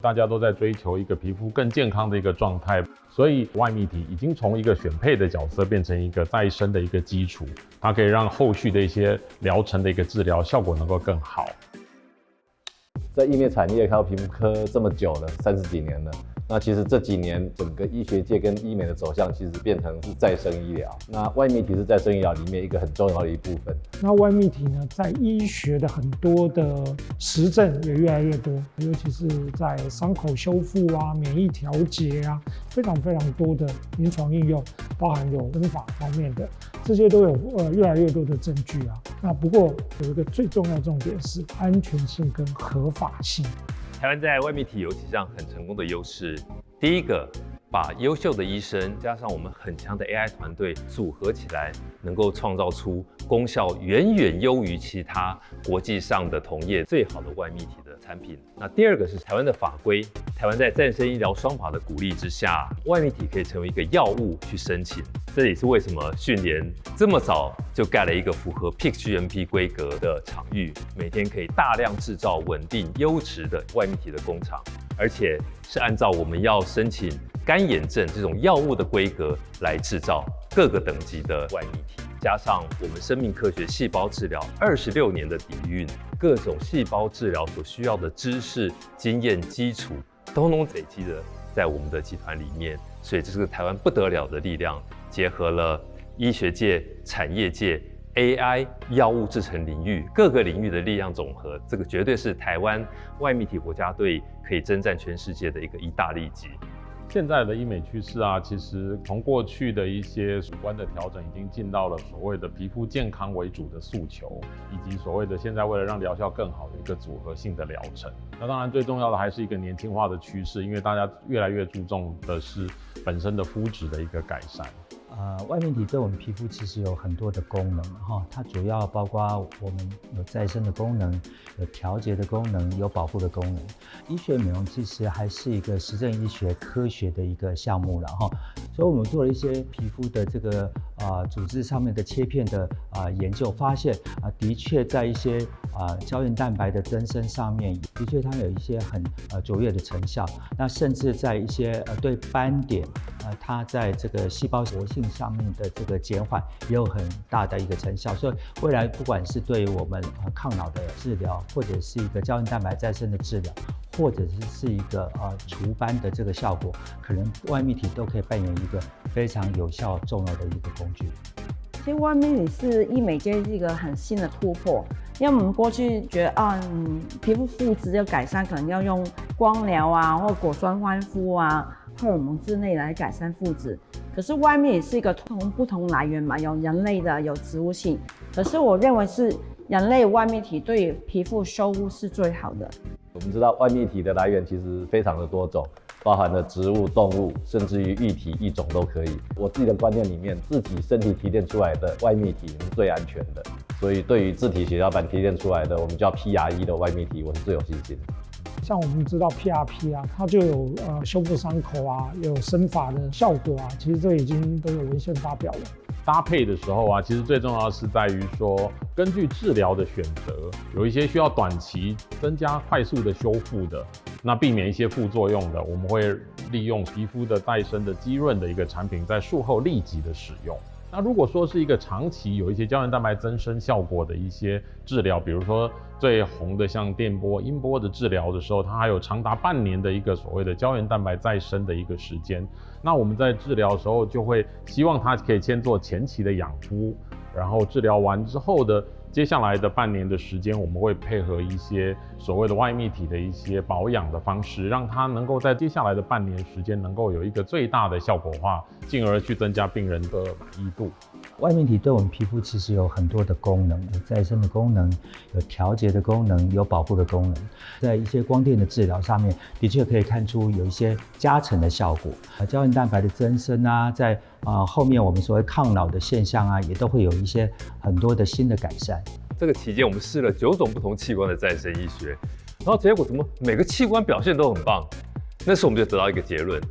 大家都在追求一个皮肤更健康的一个状态，所以外泌体已经从一个选配的角色变成一个再生的一个基础，它可以让后续的一些疗程的一个治疗效果能够更好。在医美产业看到皮肤科这么久了，30几年了。那其实这几年整个医学界跟医美的走向，其实变成是再生医疗。那外泌体是再生医疗里面一个很重要的一部分。那外泌体呢，在医学的很多的实证也越来越多，尤其是在伤口修复啊、免疫调节啊，非常多的临床应用，包含有生法方面的，这些都有越来越多的证据啊。那不过有一个最重要的重点是安全性跟合法性。台湾在外泌体有几项很成功的优势。第一个，把优秀的医生加上我们很强的 AI 团队组合起来，能够创造出功效远远优于其他国际上的同业最好的外泌体的产品。那第二个是台湾的法规，台湾在再生医疗双法的鼓励之下，外泌体可以成为一个药物去申请。这也是为什么讯联这么早就盖了一个符合 PIC GMP 规格的场域，每天可以大量制造稳定优质的外泌体的工厂，而且是按照我们要申请干眼症这种药物的规格来制造各个等级的外泌体，加上我们生命科学细胞治疗26年的底蕴，各种细胞治疗所需要的知识、经验基础都能累积的在我们的集团里面，所以这是个台湾不得了的力量，结合了医学界、产业界、AI、药物制成领域各个领域的力量总和，这个绝对是台湾外泌体国家队可以征战全世界的一大利基。现在的医美趋势啊，其实从过去的一些主观的调整，已经进到了所谓的皮肤健康为主的诉求，以及所谓的现在为了让疗效更好的一个组合性的疗程。那当然最重要的还是一个年轻化的趋势，因为大家越来越注重的是本身的肤质的一个改善。外泌体对我们皮肤其实有很多的功能哈，它主要包括我们有再生的功能，有调节的功能，有保护的功能。医学美容其实还是一个实证医学科学的一个项目了哈，所以我们做了一些皮肤的这个组织上面的切片的研究，发现的确在一些胶原蛋白的增生上面，的确它有一些很卓越的成效。那甚至在一些对斑点它在这个细胞活性上面的这个减缓也有很大的一个成效，所以未来不管是对于我们抗老的治疗，或者是一个胶原蛋白再生的治疗，或者是一个除斑的这个效果，可能外泌体都可以扮演一个非常有效重要的一个工具。其实外泌体是医美界是一个很新的突破，因为我们过去觉得皮肤肤质要改善，可能要用光疗啊，或果酸焕肤啊、荷尔蒙之类来改善肤质。可是外泌体是一个不同来源嘛，有人类的，有植物性。可是我认为是人类外泌体对皮肤修复是最好的。我们知道外泌体的来源其实非常的多种，包含了植物、动物，甚至于液体异种都可以。我自己的观念里面，自体身体提炼出来的外泌体是最安全的，所以对于自体血小板提炼出来的，我们叫 PRE 的外泌体，我是最有信心的。像我们知道 PRP 啊，它就有修复伤口啊，有生发的效果啊，其实这已经都有文献发表了。搭配的时候啊，其实最重要的是在于说，根据治疗的选择，有一些需要短期增加快速的修复的，那避免一些副作用的，我们会利用皮肤的再生的滋润的一个产品，在术后立即的使用。那如果说是一个长期有一些胶原蛋白增生效果的一些治疗，比如说最红的像电波、音波的治疗的时候，它还有长达半年的一个所谓的胶原蛋白再生的一个时间。那我们在治疗的时候就会希望它可以先做前期的养肤，然后治疗完之后的接下来的半年的时间，我们会配合一些所谓的外泌体的一些保养的方式，让它能够在接下来的半年时间能够有一个最大的效果化，进而去增加病人的满意度。外泌体对我们皮肤其实有很多的功能，有再生的功能，有调节的功能，有保护的功能。在一些光电的治疗上面，的确可以看出有一些加成的效果。胶原蛋白的增生啊，在后面我们所谓抗老的现象啊，也都会有一些很多的新的改善。这个期间我们试了9种不同器官的再生医学，然后结果怎么每个器官表现都很棒？那时候我们就得到一个结论。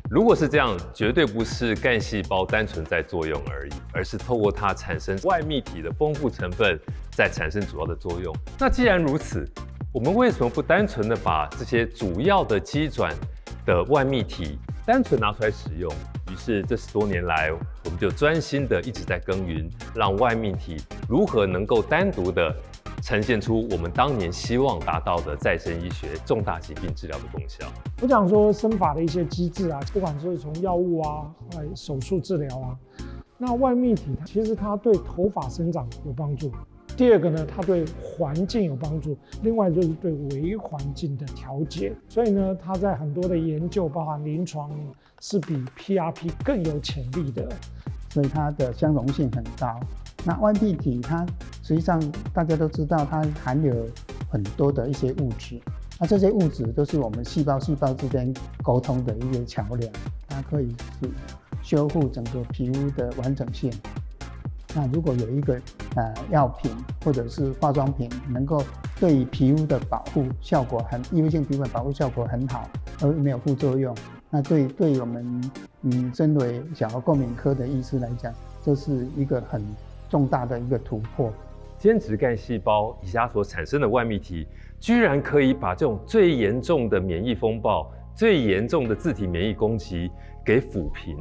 如果是这样，绝对不是干细胞单纯在作用而已，而是透过它产生外泌体的丰富成分，在产生主要的作用。那既然如此，我们为什么不单纯的把这些主要的机转的外泌体单纯拿出来使用？于是这10多年来，我们就专心的一直在耕耘，让外泌体如何能够单独的呈现出我们当年希望达到的再生医学重大疾病治疗的功效。我讲说生发的一些机制啊，不管是从药物啊、手术治疗啊，那外泌体其实它对头发生长有帮助。第二个呢，它对环境有帮助，另外就是对微环境的调节。所以呢，它在很多的研究，包含临床，是比 PRP 更有潜力的。所以它的相容性很高。那外泌体它实际上大家都知道，它含有很多的一些物质。那这些物质都是我们细胞之间沟通的一些桥梁，它可以是修复整个皮肤的完整性。那如果有一个药品或者是化妆品能够对于皮肤的保护效果异位性皮肤的保护效果很好，而没有副作用，那对我们身为小儿过敏科的医师来讲，这是一个很重大的一个突破。间质干细胞以及它所产生的外泌体，居然可以把这种最严重的免疫风暴、最严重的自体免疫攻击给抚平。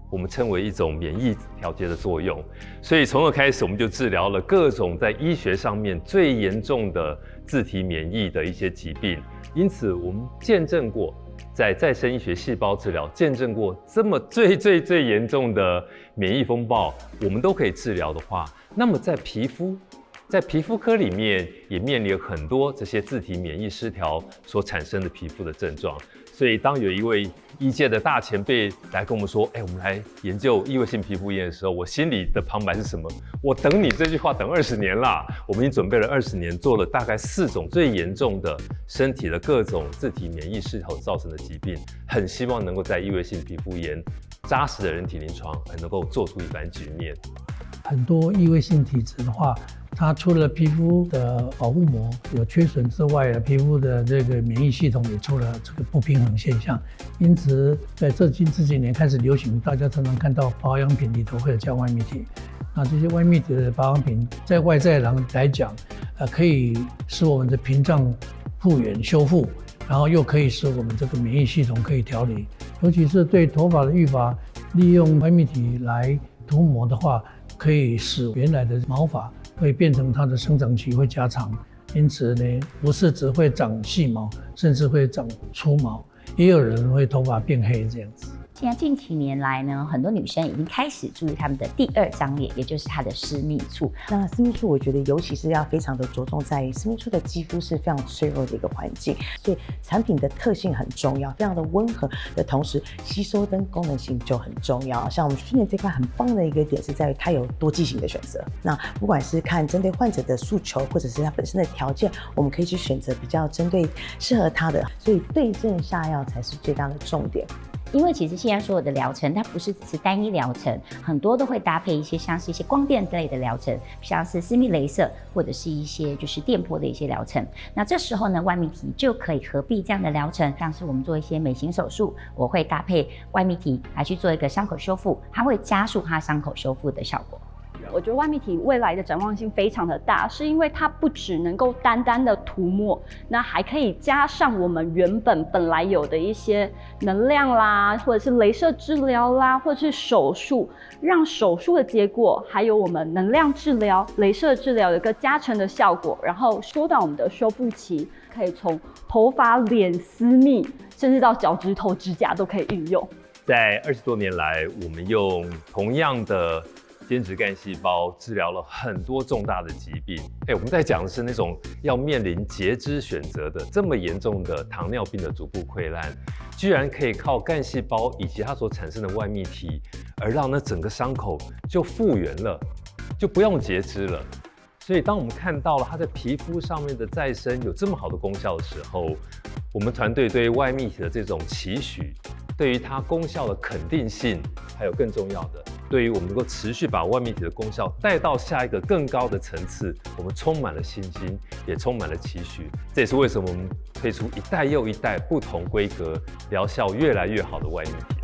我们称为一种免疫调节的作用，所以从那开始，我们就治疗了各种在医学上面最严重的自体免疫的一些疾病。因此，我们见证过在再生医学细胞治疗，见证过这么最严重的免疫风暴，我们都可以治疗的话，那么在皮肤科里面也面临了很多这些自体免疫失调所产生的皮肤的症状。所以当有一位医界的大前辈来跟我们说，我们来研究异位性皮肤炎的时候，我心里的旁白是什么？我等你这句话等20年啦。我们已经准备了20年，做了大概4种最严重的身体的各种自体免疫失调造成的疾病，很希望能够在异位性皮肤炎扎实的人体临床，能够做出一番局面。很多异位性体质的话，它除了皮肤的保护膜有缺损之外，皮肤的这个免疫系统也出了这个不平衡现象。因此，在这几年开始流行，大家常常看到保养品里头会有加外泌体。那这些外泌体的保养品，在外在来讲，可以使我们的屏障复原修复，然后又可以使我们这个免疫系统可以调理。尤其是对头发的愈发，利用外泌体来涂抹的话，可以使原来的毛发会变成它的生长期会加长，因此呢，不是只会长细毛，甚至会长粗毛，也有人会头发变黑这样子。现在近几年来呢，很多女生已经开始注意她们的第2张脸，也就是她的私密处。那私密处，我觉得尤其是要非常的着重在于私密处的肌肤是非常脆弱的一个环境，所以产品的特性很重要，非常的温和的同时，吸收跟功能性就很重要。像我们去年这块很棒的一个点是在于它有多剂型的选择。那不管是看针对患者的诉求，或者是他本身的条件，我们可以去选择比较针对适合他的，所以对症下药才是最大的重点。因为其实现在所有的疗程，它不是只是单一疗程，很多都会搭配一些像是一些光电类的疗程，像是私密雷射或者是一些就是电波的一些疗程。那这时候呢，外泌体就可以合璧这样的疗程，像是我们做一些美型手术，我会搭配外泌体来去做一个伤口修复，它会加速它伤口修复的效果。我觉得外泌体未来的展望性非常的大，是因为它不只能够单单的涂抹，那还可以加上我们本来有的一些能量啦，或者是雷射治疗啦，或者是手术，让手术的结果还有我们能量治疗、雷射治疗有一个加成的效果，然后缩短我们的修复期，可以从头发、脸、私密，甚至到脚趾头、指甲都可以运用。在20多年来，我们用同样的间质干细胞治疗了很多重大的疾病。我们在讲的是那种要面临截肢选择的这么严重的糖尿病的足部溃烂，居然可以靠干细胞以及它所产生的外泌体，而让那整个伤口就复原了，就不用截肢了。所以当我们看到了它在皮肤上面的再生有这么好的功效的时候，我们团队对外泌体的这种期许，对于它功效的肯定性，还有更重要的，对于我们能够持续把外泌体的功效带到下一个更高的层次，我们充满了信心，也充满了期许。这也是为什么我们推出一代又一代不同规格、疗效越来越好的外泌体。